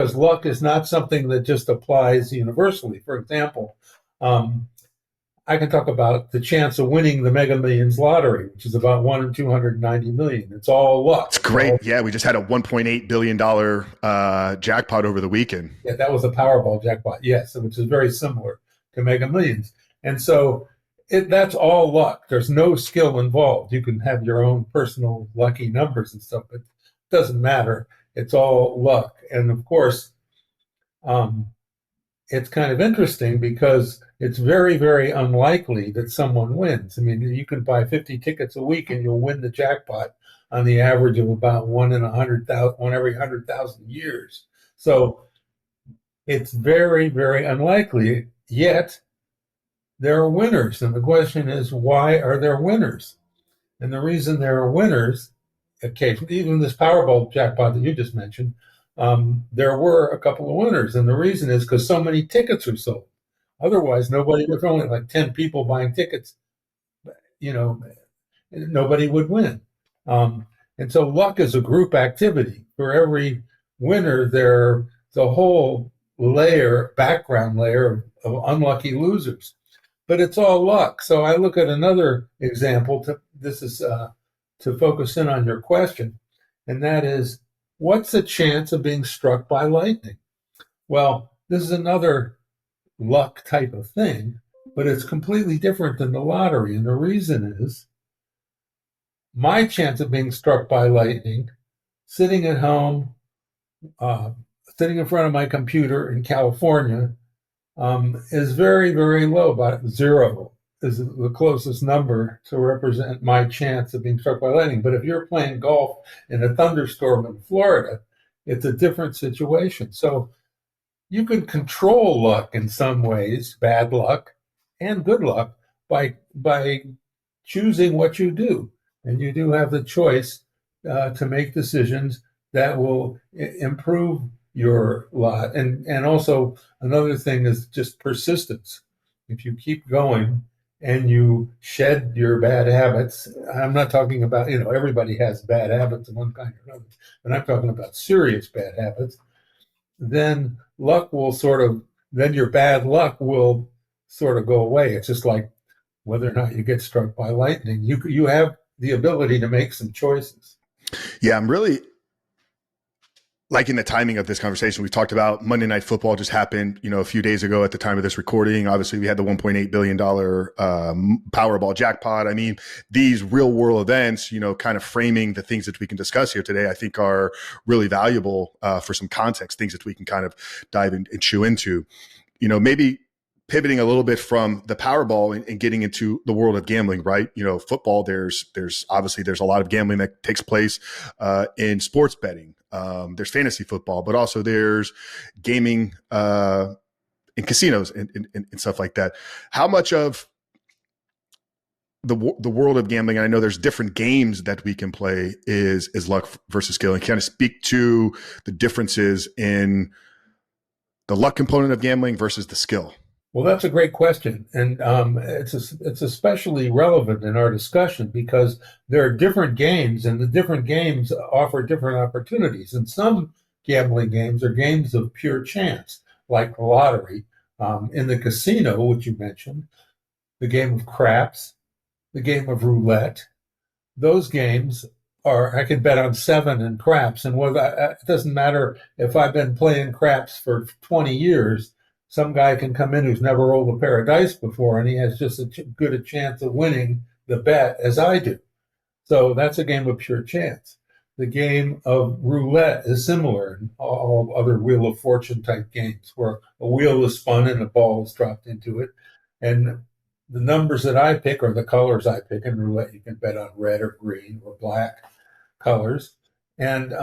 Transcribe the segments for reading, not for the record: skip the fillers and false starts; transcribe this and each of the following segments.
because luck is not something that just applies universally. For example, um, I can talk about the chance of winning the Mega Millions lottery, which is about 1 in 290 million. It's all luck. It's great. Yeah, we just had a $1.8 billion jackpot over the weekend. Yeah, that was a Powerball jackpot, yes, which is very similar to Mega Millions. And so that's all luck. There's no skill involved. You can have your own personal lucky numbers and stuff, but it doesn't matter. It's all luck. And of course, um, it's kind of interesting because it's very, very unlikely that someone wins. I mean, you can buy 50 tickets a week and you'll win the jackpot on the average of about 1 in 100,000, one every 100,000 years. So it's very, very unlikely. Yet there are winners. And the question is, why are there winners? And the reason there are winners, occasionally, even this Powerball jackpot that you just mentioned, there were a couple of winners. And the reason is because so many tickets are sold. Otherwise, nobody, if only like 10 people buying tickets, you know, nobody would win. And so luck is a group activity. For every winner, there's a whole background layer of unlucky losers. But it's all luck. So I look at another example. This is to focus in on your question, and that is, what's the chance of being struck by lightning? Well, this is another luck type of thing, but it's completely different than the lottery. And the reason is my chance of being struck by lightning, sitting at home, uh, sitting in front of my computer in California, is very, very low. About zero is the closest number to represent my chance of being struck by lightning. But if you're playing golf in a thunderstorm in Florida, it's a different situation. So you can control luck in some ways, bad luck and good luck, by choosing what you do. And you do have the choice to make decisions that will improve your lot. And also another thing is just persistence. If you keep going and you shed your bad habits, I'm not talking about, everybody has bad habits of one kind or another, but I'm talking about serious bad habits, then then your bad luck will sort of go away. It's just like whether or not you get struck by lightning. You have the ability to make some choices. Yeah, I'm really liking the timing of this conversation. We talked about Monday Night Football just happened, a few days ago at the time of this recording. Obviously, we had the $1.8 billion Powerball jackpot. I mean, these real world events, kind of framing the things that we can discuss here today, I think are really valuable for some context, things that we can kind of dive in and chew into. Maybe pivoting a little bit from the Powerball and getting into the world of gambling, right? Football, there's obviously there's a lot of gambling that takes place in sports betting. There's fantasy football, but also there's gaming in casinos and stuff like that. How much of the world of gambling, and I know there's different games that we can play, is luck versus skill, and kind of speak to the differences in the luck component of gambling versus the skill. Well, that's a great question, and it's especially relevant in our discussion because there are different games, and the different games offer different opportunities. And some gambling games are games of pure chance, like the lottery. In the casino, which you mentioned, the game of craps, the game of roulette, those games I could bet on 7 in craps, and it doesn't matter if I've been playing craps for 20 years. Some guy can come in who's never rolled a pair of dice before, and he has just as good a chance of winning the bet as I do. So that's a game of pure chance. The game of roulette is similar in all other Wheel of Fortune type games, where a wheel is spun and a ball is dropped into it. And the numbers that I pick are the colors I pick. In roulette, you can bet on red or green or black colors. And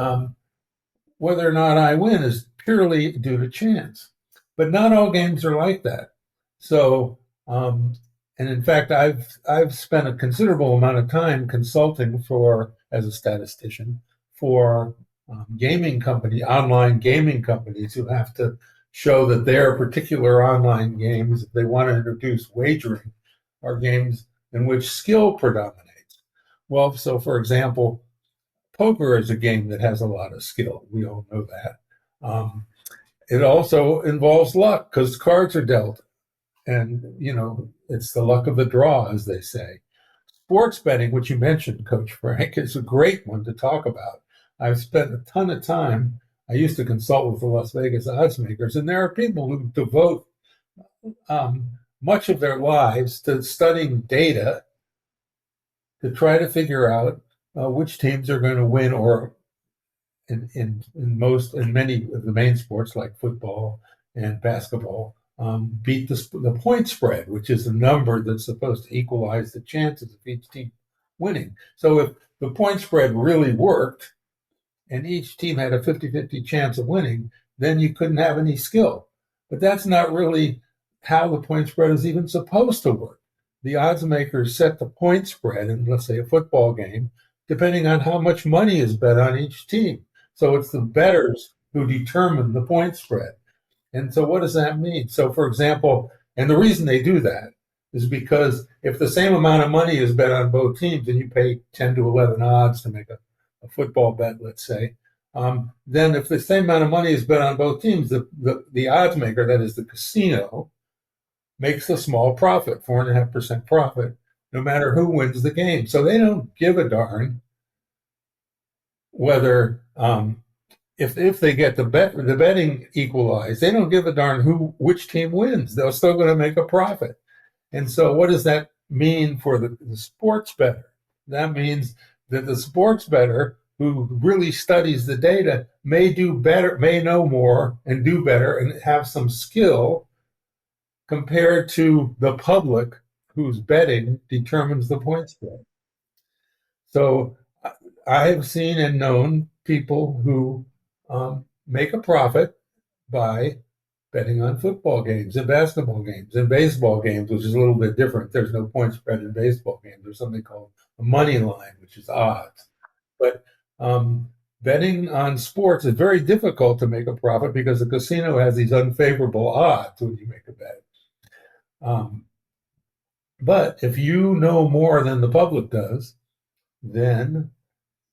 whether or not I win is purely due to chance. But not all games are like that. So, and in fact, I've spent a considerable amount of time consulting as a statistician for online gaming companies who have to show that their particular online games, if they want to introduce wagering, are games in which skill predominates. Well, so for example, poker is a game that has a lot of skill. We all know that. it also involves luck because cards are dealt. And, it's the luck of the draw, as they say. Sports betting, which you mentioned, Coach Frank, is a great one to talk about. I've spent a ton of time. I used to consult with the Las Vegas odds makers, and there are people who devote much of their lives to studying data to try to figure out which teams are going to win, or in many of the main sports like football and basketball, beat the point spread, which is the number that's supposed to equalize the chances of each team winning. So if the point spread really worked and each team had a 50-50 chance of winning, then you couldn't have any skill. But that's not really how the point spread is even supposed to work. The odds makers set the point spread in, let's say, a football game, depending on how much money is bet on each team. So it's the bettors who determine the point spread. And so what does that mean? So, for example, and the reason they do that is because if the same amount of money is bet on both teams and you pay 10 to 11 odds to make a football bet, let's say, then if the same amount of money is bet on both teams, the odds maker, that is the casino, makes a small profit, 4.5% profit, no matter who wins the game. So they don't give a darn whether if they get the betting equalized, they don't give a darn which team wins. They're still going to make a profit. And so what does that mean for the sports bettor? That means that the sports bettor who really studies the data may do better, may know more and do better and have some skill compared to the public whose betting determines the point spread. So I have seen and known people who make a profit by betting on football games and basketball games and baseball games, which is a little bit different. There's no point spread in baseball games. There's something called a money line, which is odds. But betting on sports is very difficult to make a profit because the casino has these unfavorable odds when you make a bet. But if you know more than the public does, then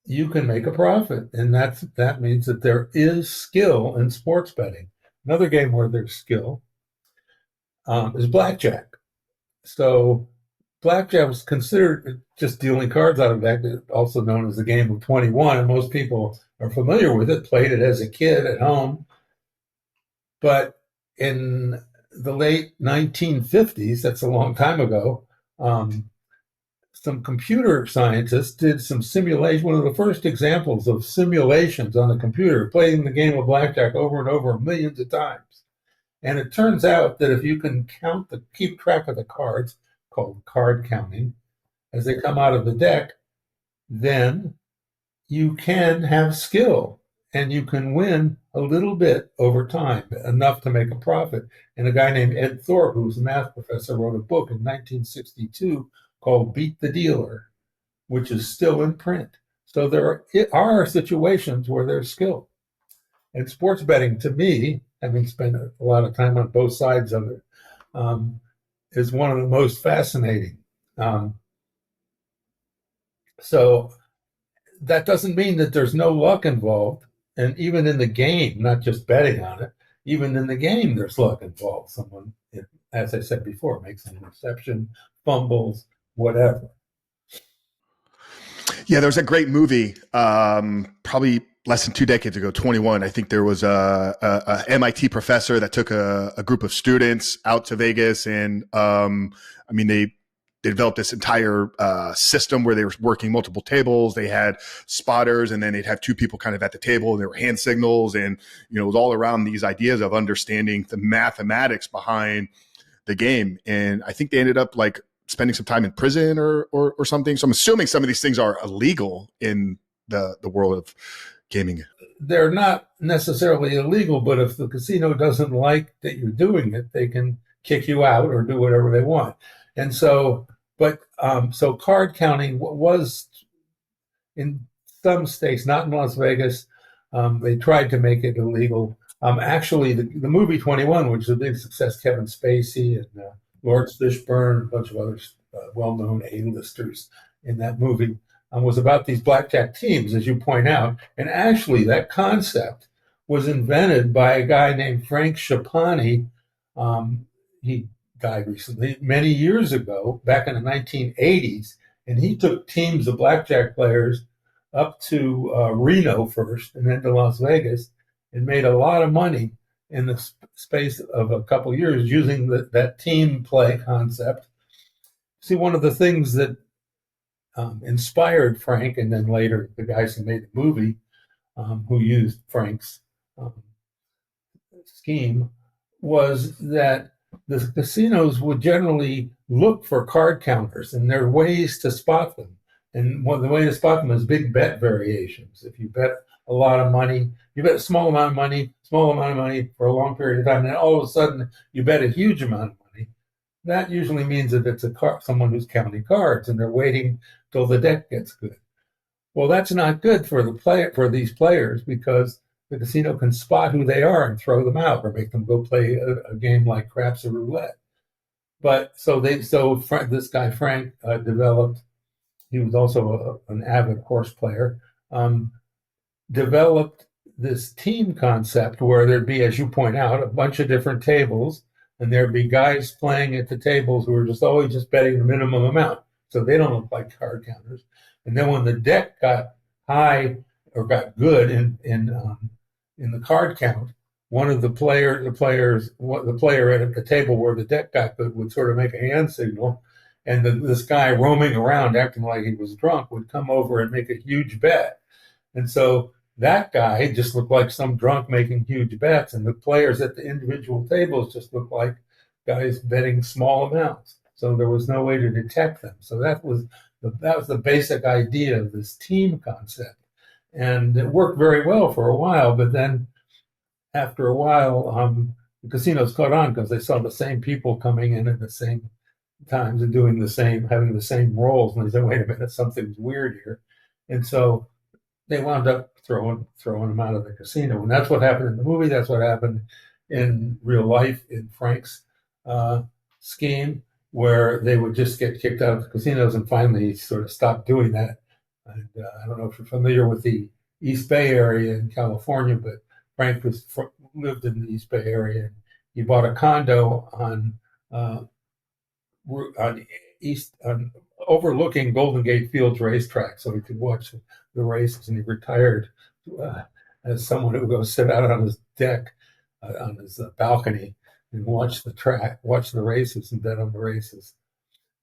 you can make a profit. And that means that there is skill in sports betting. Another game where there's skill is blackjack. So blackjack was considered just dealing cards out of a deck, also known as the game of 21. And most people are familiar with it, played it as a kid at home. But in the late 1950s, that's a long time ago, some computer scientists did some simulation, one of the first examples of simulations on a computer, playing the game of blackjack over and over millions of times. And it turns out that if you can keep track of the cards, called card counting, as they come out of the deck, then you can have skill and you can win a little bit over time, enough to make a profit. And a guy named Ed Thorpe, who was a math professor, wrote a book in 1962 called Beat the Dealer, which is still in print. So there are situations where there's skill. And sports betting, to me, having spent a lot of time on both sides of it, is one of the most fascinating. So that doesn't mean that there's no luck involved. And even in the game, not just betting on it, even in the game, there's luck involved. Someone, as I said before, makes an interception, fumbles, whatever. Yeah, there was a great movie, probably less than 2 decades ago, 21. I think there was a MIT professor that took a group of students out to Vegas, and they developed this entire system where they were working multiple tables. They had spotters, and then they'd have 2 people kind of at the table, and there were hand signals, and it was all around these ideas of understanding the mathematics behind the game. And I think they ended up like spending some time in prison or something. So I'm assuming some of these things are illegal in the world of gaming. They're not necessarily illegal, but if the casino doesn't like that you're doing it, they can kick you out or do whatever they want. And so, so card counting was in some states, not in Las Vegas. They tried to make it illegal. Actually, the movie 21, which is a big success, Kevin Spacey and Lawrence Fishburne, a bunch of other well-known A-listers in that movie, was about these blackjack teams, as you point out. And actually, that concept was invented by a guy named Frank Schapani. He died recently, many years ago, back in the 1980s, and he took teams of blackjack players up to Reno first and then to Las Vegas and made a lot of money in the space of a couple of years using that team play concept. See, one of the things that inspired Frank, and then later the guys who made the movie, who used Frank's scheme, was that the casinos would generally look for card counters, and there are ways to spot them. And the way to spot them is big bet variations. If you bet a lot of money, you bet a small amount of money for a long period of time, and then all of a sudden you bet a huge amount of money. That usually means that it's someone who's counting cards, and they're waiting till the deck gets good. Well, that's not good for these players, because the casino can spot who they are and throw them out or make them go play a game like craps or roulette. But this guy Frank developed. He was also an avid horse player. Developed this team concept where there'd be, as you point out, a bunch of different tables, and there'd be guys playing at the tables who are always just betting the minimum amount, so they don't look like card counters. And then when the deck got high or got good in the card count, one of the player at the table where the deck got good would sort of make a hand signal, and this guy roaming around acting like he was drunk would come over and make a huge bet. And so that guy just looked like some drunk making huge bets, and the players at the individual tables just looked like guys betting small amounts. So there was no way to detect them. So that was the basic idea of this team concept. And it worked very well for a while, but then after a while, the casinos caught on because they saw the same people coming in at the same times and having the same roles. And they said, wait a minute, something's weird here. And so they wound up throwing them out of the casino. And that's what happened in the movie. That's what happened in real life in Frank's scheme, where they would just get kicked out of the casinos, and finally he sort of stopped doing that. And I don't know if you're familiar with the East Bay area in California, but Frank lived in the East Bay area. And he bought a condo overlooking Golden Gate Fields racetrack, so he could watch the races. And he retired as someone who would go sit out on his deck, on his balcony, and watch the races and bet on the races.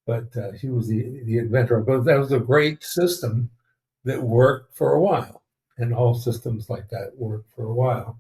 But he was the inventor. But that was a great system that worked for a while, and all systems like that worked for a while.